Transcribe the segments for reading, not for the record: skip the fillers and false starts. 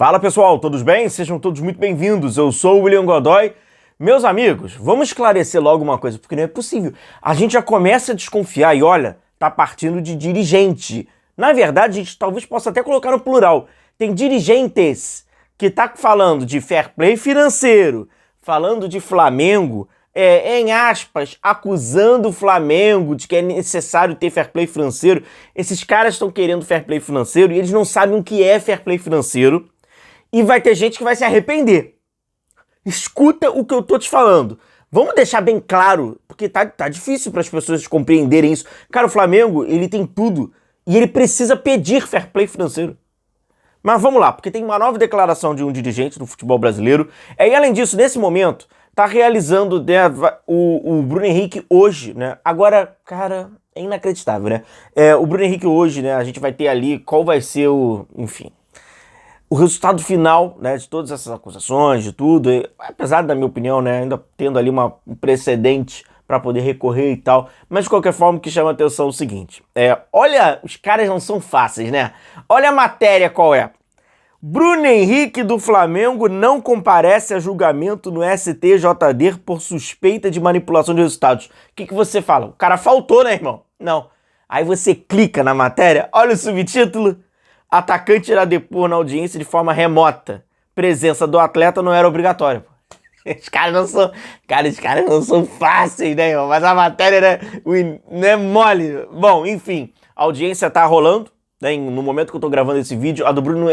Fala pessoal, todos bem? Sejam todos muito bem-vindos. Eu sou o William Godoy. Meus amigos, vamos esclarecer logo uma coisa, porque não é possível. A gente já começa a desconfiar e olha, tá partindo de dirigente. Na verdade, a gente talvez possa até colocar no plural. Tem dirigentes que tá falando de fair play financeiro, falando de Flamengo, em aspas, acusando o Flamengo de que é necessário ter fair play financeiro. Esses caras estão querendo fair play financeiro e eles não sabem o que é fair play financeiro. E vai ter gente que vai se arrepender. Escuta o que eu tô te falando. Vamos deixar bem claro, porque tá difícil para as pessoas compreenderem isso. Cara, o Flamengo, ele tem tudo e ele precisa pedir fair play financeiro. Mas vamos lá, porque tem uma nova declaração de um dirigente do futebol brasileiro. E além disso, nesse momento, tá realizando o Bruno Henrique hoje, né? Agora, cara, é inacreditável, né? O Bruno Henrique hoje, né? A gente vai ter ali qual vai ser o resultado final, né, de todas essas acusações, de tudo, apesar da minha opinião, né, ainda tendo ali um precedente para poder recorrer e tal, mas de qualquer forma o que chama a atenção é o seguinte, olha, os caras não são fáceis, né? Olha a matéria qual é. Bruno Henrique do Flamengo não comparece a julgamento no STJD por suspeita de manipulação de resultados. O que você fala? O cara faltou, né, irmão? Não. Aí você clica na matéria, olha o subtítulo. Atacante irá depor na audiência de forma remota. Presença do atleta não era obrigatória. Os caras não são. Cara, os caras não são fáceis, né, irmão? Mas a matéria, né, não é mole. Bom, enfim, a audiência tá rolando, né? No momento que eu tô gravando esse vídeo, a do Bruno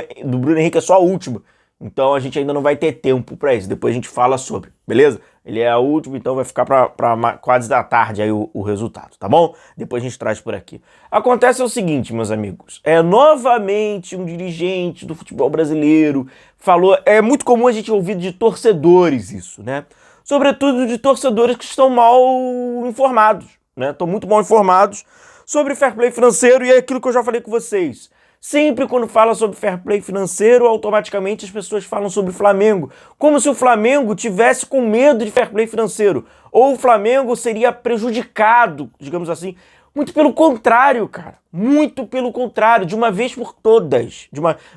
Henrique é só a última. Então a gente ainda não vai ter tempo pra isso. Depois a gente fala sobre, beleza? Ele é a última, então vai ficar pra quase da tarde aí o resultado, tá bom? Depois a gente traz por aqui. Acontece o seguinte, meus amigos. Novamente um dirigente do futebol brasileiro falou... É muito comum a gente ouvir de torcedores isso, né? Sobretudo de torcedores que estão mal informados, né? Estão muito mal informados sobre fair play financeiro e é aquilo que eu já falei com vocês. Sempre quando fala sobre fair play financeiro, automaticamente as pessoas falam sobre o Flamengo, como se o Flamengo tivesse com medo de fair play financeiro, ou o Flamengo seria prejudicado, digamos assim. Muito pelo contrário, cara. Muito pelo contrário, de uma vez por todas.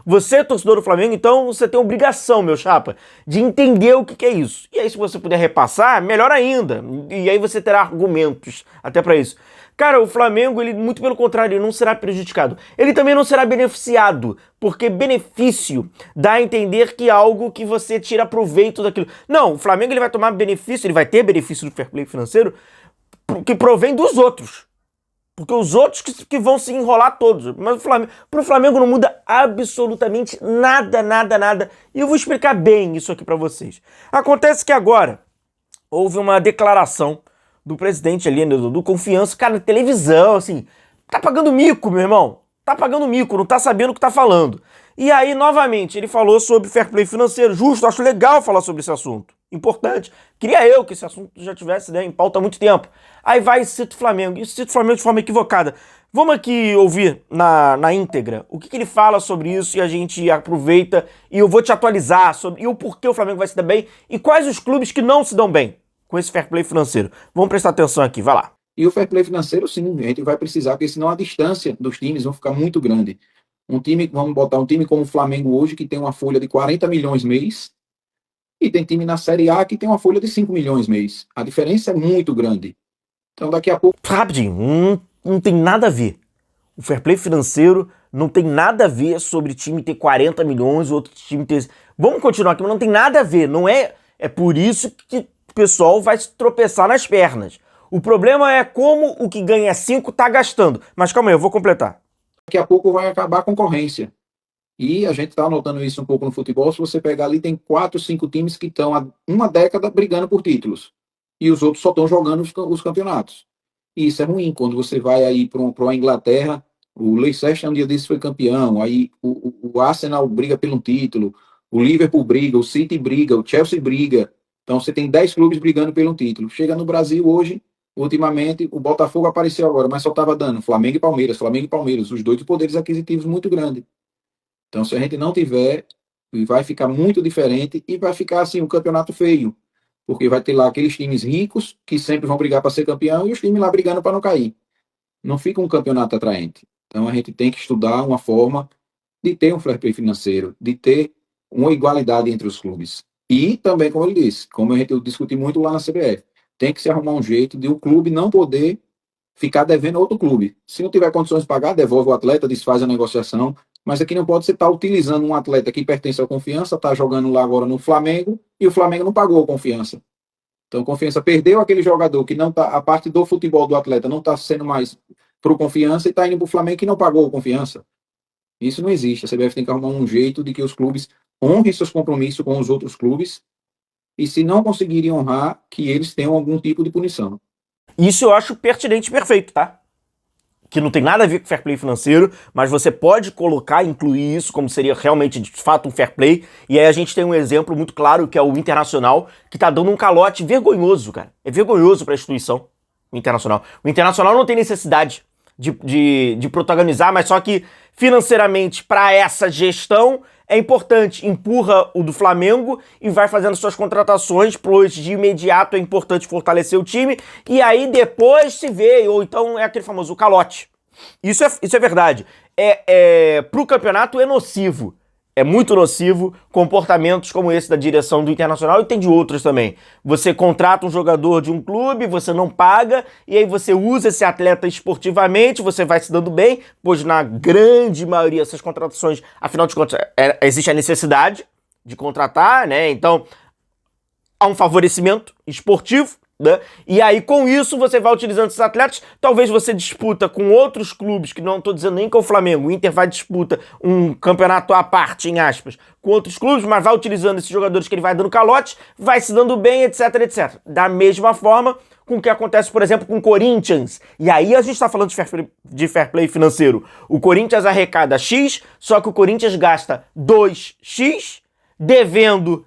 Você é torcedor do Flamengo, então você tem a obrigação, meu chapa, de entender o que é isso. E aí, se você puder repassar, melhor ainda. E aí você terá argumentos até para isso. Cara, o Flamengo, ele muito pelo contrário, ele não será prejudicado. Ele também não será beneficiado, porque benefício dá a entender que é algo que você tira proveito daquilo. Não, o Flamengo ele vai tomar benefício, ele vai ter benefício do fair play financeiro que provém dos outros. Porque os outros que vão se enrolar todos. Mas pro Flamengo não muda absolutamente nada, nada, nada. E eu vou explicar bem isso aqui pra vocês. Acontece que agora houve uma declaração do presidente ali, do Confiança, cara, na televisão, assim, tá pagando mico, meu irmão. Tá pagando mico, não tá sabendo o que tá falando. E aí, novamente, ele falou sobre fair play financeiro. Justo, acho legal falar sobre esse assunto. Importante. Queria eu que esse assunto já tivesse, né, em pauta há muito tempo. Aí vai e cita o Flamengo. E cita o Flamengo de forma equivocada. Vamos aqui ouvir na íntegra o que ele fala sobre isso e a gente aproveita e eu vou te atualizar sobre o porquê o Flamengo vai se dar bem e quais os clubes que não se dão bem com esse fair play financeiro. Vamos prestar atenção aqui, vai lá. E o fair play financeiro, sim, a gente vai precisar, porque senão a distância dos times vai ficar muito grande. Vamos botar um time como o Flamengo hoje, que tem uma folha de 40 milhões mês, e tem time na Série A que tem uma folha de 5 milhões mês. A diferença é muito grande. Então, daqui a pouco... Rapidinho, não tem nada a ver. O fair play financeiro não tem nada a ver sobre time ter 40 milhões, o outro time ter... Vamos continuar aqui, mas não tem nada a ver. Não é... É por isso que o pessoal vai se tropeçar nas pernas. O problema é como o que ganha 5 tá gastando. Mas calma aí, eu vou completar. Daqui a pouco vai acabar a concorrência. E a gente está notando isso um pouco no futebol. Se você pegar ali, tem 4, 5 times que estão há uma década brigando por títulos. E os outros só estão jogando os campeonatos. E isso é ruim. Quando você vai aí para a Inglaterra, o Leicester um dia desses foi campeão, aí o Arsenal briga pelo título, o Liverpool briga, o City briga, o Chelsea briga. Então você tem 10 clubes brigando pelo título. Chega no Brasil hoje, ultimamente, o Botafogo apareceu agora, mas só estava dando Flamengo e Palmeiras, os dois poderes aquisitivos muito grandes. Então, se a gente não tiver, vai ficar muito diferente e vai ficar assim um campeonato feio, porque vai ter lá aqueles times ricos que sempre vão brigar para ser campeão e os times lá brigando para não cair. Não fica um campeonato atraente. Então, a gente tem que estudar uma forma de ter um fair play financeiro, de ter uma igualdade entre os clubes. E também, como ele disse, como eu discuti muito lá na CBF, tem que se arrumar um jeito de o clube não poder ficar devendo a outro clube. Se não tiver condições de pagar, devolve o atleta, desfaz a negociação, mas aqui não pode você estar utilizando um atleta que pertence ao Confiança, está jogando lá agora no Flamengo, e o Flamengo não pagou a Confiança. Então, Confiança perdeu aquele jogador que não tá, a parte do futebol do atleta não está sendo mais para o Confiança e está indo para o Flamengo que não pagou a Confiança. Isso não existe. A CBF tem que arrumar um jeito de que os clubes honrem seus compromissos com os outros clubes e, se não conseguirem honrar, que eles tenham algum tipo de punição. Isso eu acho pertinente e perfeito, tá? Que não tem nada a ver com fair play financeiro, mas você pode colocar, incluir isso como seria realmente, de fato, um fair play. E aí a gente tem um exemplo muito claro, que é o Internacional, que tá dando um calote vergonhoso, cara. É vergonhoso pra instituição, o Internacional. O Internacional não tem necessidade de protagonizar, mas só que financeiramente, para essa gestão, é importante. Empurra o do Flamengo e vai fazendo suas contratações, pois de imediato é importante fortalecer o time, e aí depois se vê, ou então é aquele famoso calote. Isso é verdade. Pro campeonato é nocivo. É muito nocivo comportamentos como esse da direção do Internacional, e tem de outros também. Você contrata um jogador de um clube, você não paga, e aí você usa esse atleta esportivamente, você vai se dando bem, pois na grande maioria dessas contratações, afinal de contas, existe a necessidade de contratar, né? Então, há um favorecimento esportivo, né? E aí, com isso, você vai utilizando esses atletas. Talvez você disputa com outros clubes, que não estou dizendo nem que é o Flamengo. O Inter vai disputa um campeonato à parte, em aspas, com outros clubes, mas vai utilizando esses jogadores que ele vai dando calote, vai se dando bem, etc, etc. Da mesma forma com o que acontece, por exemplo, com o Corinthians. E aí a gente está falando de fair play financeiro. O Corinthians arrecada X, só que o Corinthians gasta 2X, devendo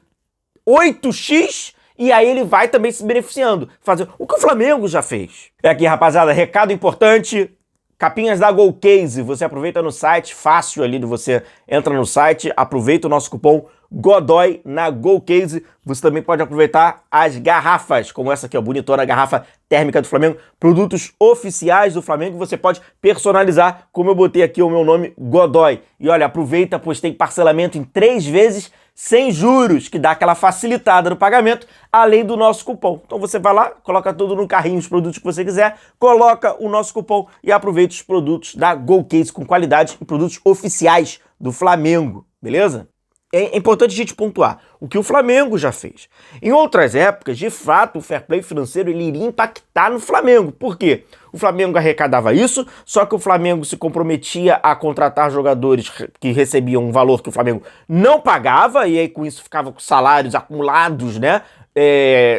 8X, e aí ele vai também se beneficiando, fazer o que o Flamengo já fez. É aqui, rapaziada, recado importante, capinhas da Golcase, você aproveita no site, fácil ali, você entra no site, aproveita o nosso cupom Godoy na Golcase. Você também pode aproveitar as garrafas, como essa aqui, ó, bonitona garrafa térmica do Flamengo, produtos oficiais do Flamengo, você pode personalizar, como eu botei aqui o meu nome, Godoy. E olha, aproveita, pois tem parcelamento em 3 vezes, sem juros, que dá aquela facilitada no pagamento, além do nosso cupom. Então você vai lá, coloca tudo no carrinho, os produtos que você quiser, coloca o nosso cupom e aproveita os produtos da Golcase com qualidade e produtos oficiais do Flamengo, beleza? É importante a gente pontuar o que o Flamengo já fez. Em outras épocas, de fato, o fair play financeiro ele iria impactar no Flamengo. Por quê? O Flamengo arrecadava isso, só que o Flamengo se comprometia a contratar jogadores que recebiam um valor que o Flamengo não pagava, e aí com isso ficava com salários acumulados, né?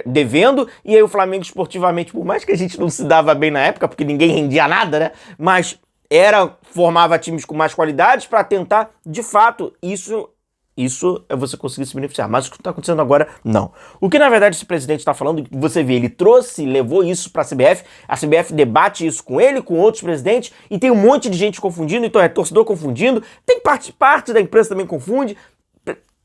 Devendo, e aí o Flamengo esportivamente, por mais que a gente não se dava bem na época, porque ninguém rendia nada, né? Mas formava times com mais qualidades para tentar, de fato, isso é você conseguir se beneficiar. Mas o que está acontecendo agora, não. O que, na verdade, esse presidente está falando, você vê, ele levou isso para a CBF debate isso com ele, com outros presidentes, e tem um monte de gente confundindo, então é torcedor confundindo, tem parte da imprensa também confunde,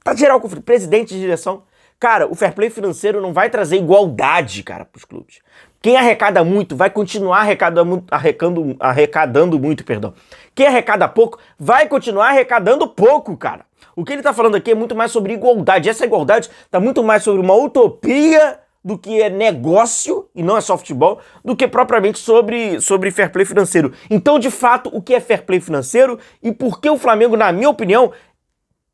tá geral confundindo, presidente de direção. Cara, o fair play financeiro não vai trazer igualdade, cara, pros clubes. Quem arrecada muito vai continuar arrecadando muito, perdão. Quem arrecada pouco vai continuar arrecadando pouco, cara. O que ele tá falando aqui é muito mais sobre igualdade. Essa igualdade tá muito mais sobre uma utopia do que é negócio, e não é só futebol, do que propriamente sobre fair play financeiro. Então, de fato, o que é fair play financeiro e por que o Flamengo, na minha opinião,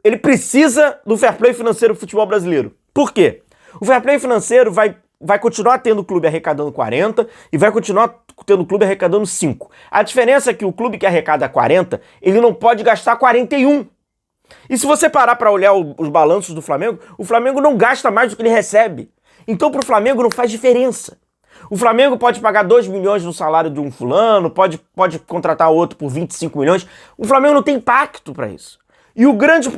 ele precisa do fair play financeiro do futebol brasileiro? Por quê? O fair play financeiro vai continuar tendo o clube arrecadando 40 e vai continuar tendo o clube arrecadando 5. A diferença é que o clube que arrecada 40, ele não pode gastar 41. E se você parar para olhar os balanços do Flamengo, o Flamengo não gasta mais do que ele recebe. Então para o Flamengo não faz diferença. O Flamengo pode pagar 2 milhões no salário de um fulano, pode contratar outro por 25 milhões. O Flamengo não tem impacto para isso.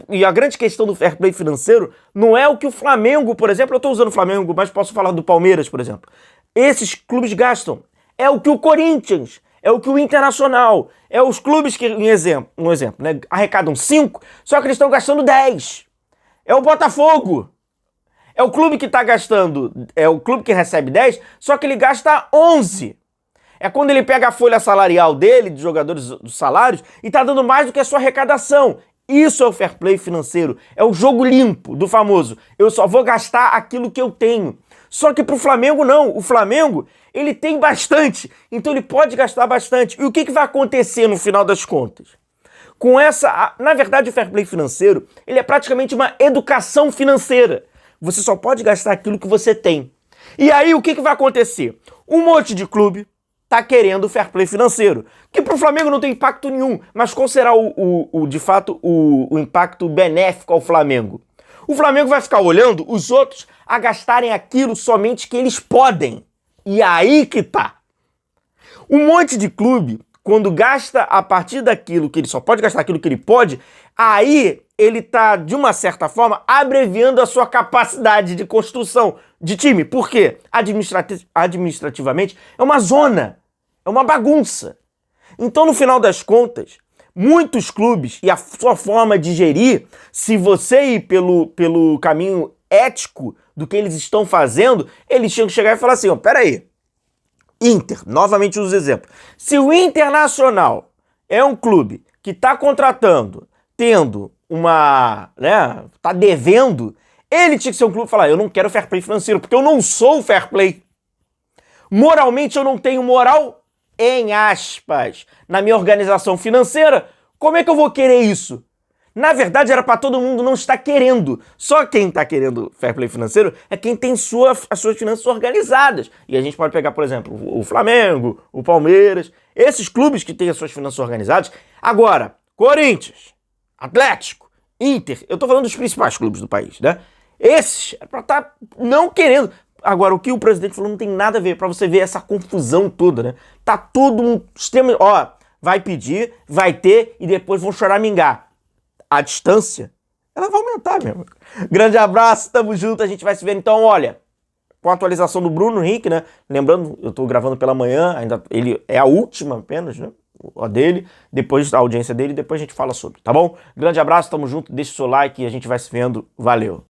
E a grande questão do fair play financeiro não é o que o Flamengo, por exemplo, eu estou usando o Flamengo, mas posso falar do Palmeiras, por exemplo. Esses clubes gastam. É o que o Corinthians, é o que o Internacional, é os clubes que, um exemplo, né, arrecadam 5, só que eles estão gastando 10. É o Botafogo. É o clube que está gastando, é o clube que recebe 10, só que ele gasta 11. É quando ele pega a folha salarial dele, de jogadores dos salários, e está dando mais do que a sua arrecadação. Isso é o fair play financeiro, é o jogo limpo do famoso. Eu só vou gastar aquilo que eu tenho. Só que pro Flamengo não, o Flamengo ele tem bastante, então ele pode gastar bastante. E o que vai acontecer no final das contas? Com essa, na verdade o fair play financeiro, ele é praticamente uma educação financeira. Você só pode gastar aquilo que você tem. E aí o que vai acontecer? Um monte de clube tá querendo o fair play financeiro, que pro Flamengo não tem impacto nenhum, mas qual será de fato o impacto benéfico ao Flamengo? O Flamengo vai ficar olhando os outros a gastarem aquilo somente que eles podem. E aí que tá. Um monte de clube, quando gasta a partir daquilo que ele só pode gastar aquilo que ele pode, aí ele tá, de uma certa forma, abreviando a sua capacidade de construção de time. Por quê? Administrativamente é uma zona, é uma bagunça. Então, no final das contas, muitos clubes e a sua forma de gerir, se você ir pelo caminho ético do que eles estão fazendo, eles tinham que chegar e falar assim, ó, peraí, Inter, novamente os exemplos. Se o Internacional é um clube que está contratando, tendo tá devendo, ele tinha que ser um clube e falar, eu não quero fair play financeiro, porque eu não sou fair play. Moralmente eu não tenho moral, em aspas, na minha organização financeira, como é que eu vou querer isso? Na verdade, era para todo mundo não estar querendo. Só quem está querendo fair play financeiro é quem tem as suas finanças organizadas. E a gente pode pegar, por exemplo, o Flamengo, o Palmeiras, esses clubes que têm as suas finanças organizadas. Agora, Corinthians, Atlético, Inter, eu tô falando dos principais clubes do país, né? Esses é para estar não querendo. Agora, o que o presidente falou não tem nada a ver, para você ver essa confusão toda, né? Tá todo um sistema, vai pedir, vai ter e depois vão choramingar. A distância, ela vai aumentar, meu amigo. Grande abraço, tamo junto, a gente vai se ver então, olha, com a atualização do Bruno Henrique, né? Lembrando, eu tô gravando pela manhã, ainda ele é a última apenas, né? A dele, depois a audiência dele, depois a gente fala sobre, tá bom? Grande abraço, tamo junto, deixa o seu like e a gente vai se vendo, valeu.